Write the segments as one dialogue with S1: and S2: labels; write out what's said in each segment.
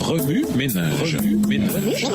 S1: Remue ménage. Remue ménage.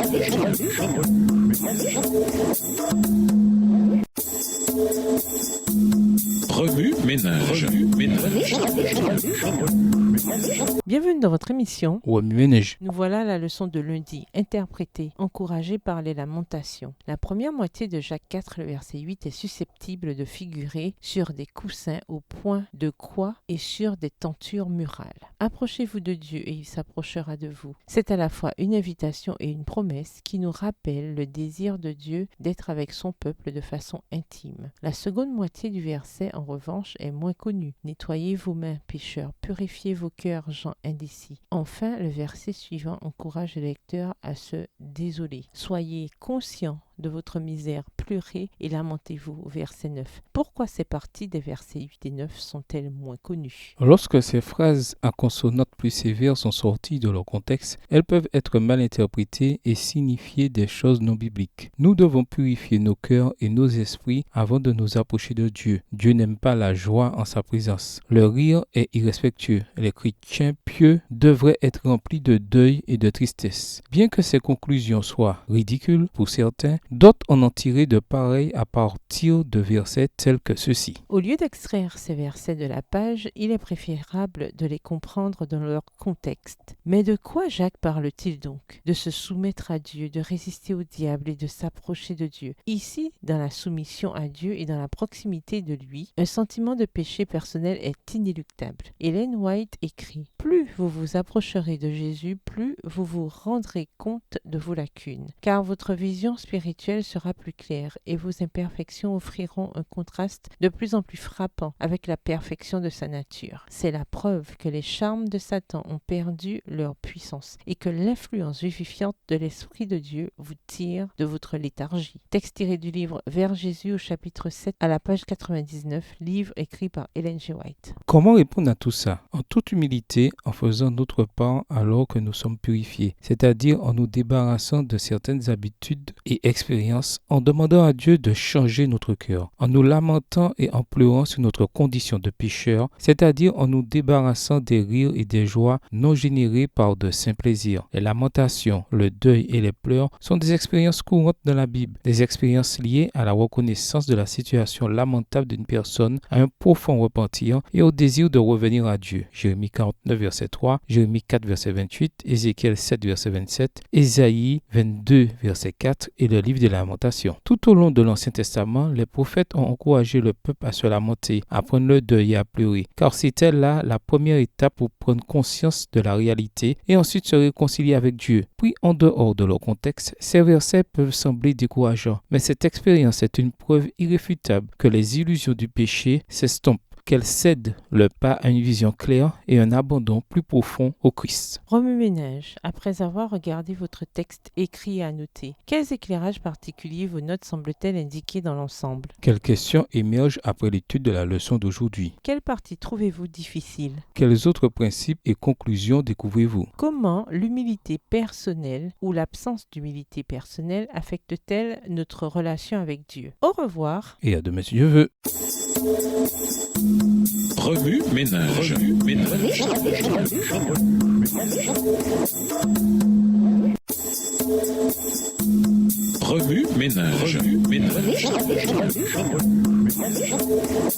S2: Bienvenue dans votre émission.
S3: Remue ménage.
S2: Nous voilà à la leçon de lundi, interprétée, encouragée par les lamentations. La première moitié de Jacques 4, le verset 8, est susceptible de figurer sur des coussins au point de croix et sur des tentures murales. Approchez-vous de Dieu et il s'approchera de vous. C'est à la fois une invitation et une promesse qui nous rappelle le désir de Dieu d'être avec son peuple de façon intime. La seconde moitié du verset, en revanche, est moins connue. Nettoyez vos mains, pécheurs, purifiez vos cœurs, gens indécis. Enfin, le verset suivant encourage le lecteur à se désoler. Soyez conscients de votre misère, pleurez et lamentez-vous. Verset 9. Pourquoi ces parties des versets 8 et 9 sont-elles moins connues?
S3: Lorsque ces phrases à consonantes plus sévères sont sorties de leur contexte, elles peuvent être mal interprétées et signifier des choses non bibliques. Nous devons purifier nos cœurs et nos esprits avant de nous approcher de Dieu. Dieu n'aime pas la joie en sa présence. Le rire est irrespectueux. Les chrétiens pieux devraient être remplis de deuil et de tristesse. Bien que ces conclusions soient ridicules pour certains, d'autres en ont tiré de pareils à partir de versets tels que ceux-ci.
S2: Au lieu d'extraire ces versets de la page, il est préférable de les comprendre dans leur contexte. Mais de quoi Jacques parle-t-il donc? De se soumettre à Dieu, de résister au diable et de s'approcher de Dieu. Ici, dans la soumission à Dieu et dans la proximité de lui, un sentiment de péché personnel est inéluctable. Ellen White écrit « Plus vous vous approcherez de Jésus, plus vous vous rendrez compte de vos lacunes, car votre vision spirituelle sera plus claire et vos imperfections offriront un contraste de plus en plus frappant avec la perfection de sa nature. C'est la preuve que les charmes de Satan ont perdu leur puissance et que l'influence vivifiante de l'Esprit de Dieu vous tire de votre léthargie. » Texte tiré du livre Vers Jésus au chapitre 7 à la page 99, livre écrit par Ellen G. White.
S3: Comment répondre à tout ça? En toute humilité, en faisant notre part alors que nous sommes purifiés, c'est-à-dire en nous débarrassant de certaines habitudes et expériences, en demandant à Dieu de changer notre cœur, en nous lamentant et en pleurant sur notre condition de pécheur, c'est-à-dire en nous débarrassant des rires et des joies non générées par de saints plaisirs. Les lamentations, le deuil et les pleurs sont des expériences courantes dans la Bible, des expériences liées à la reconnaissance de la situation lamentable d'une personne, à un profond repentir et au désir de revenir à Dieu. Jérémie 49, verset 3, Jérémie 4, verset 28, Ézéchiel 7, verset 27, Ésaïe 22, verset 4 et le livre des Lamentations. Tout au long de l'Ancien Testament, les prophètes ont encouragé le peuple à se lamenter, à prendre le deuil et à pleurer, car c'était là la première étape pour prendre conscience de la réalité et ensuite se réconcilier avec Dieu. Puis, en dehors de leur contexte, ces versets peuvent sembler décourageants, mais cette expérience est une preuve irréfutable que les illusions du péché s'estompent, qu'elle cède le pas à une vision claire et un abandon plus profond au Christ.
S2: Remue-ménage, après avoir regardé votre texte écrit et annoté, quels éclairages particuliers vos notes semblent-elles indiquer dans l'ensemble?
S3: Quelles questions émergent après l'étude de la leçon d'aujourd'hui?
S2: Quelle partie trouvez-vous difficile?
S3: Quels autres principes et conclusions découvrez-vous?
S2: Comment l'humilité personnelle ou l'absence d'humilité personnelle affecte-t-elle notre relation avec Dieu? Au revoir.
S3: Et à demain si Dieu veut.
S1: Remue ménage.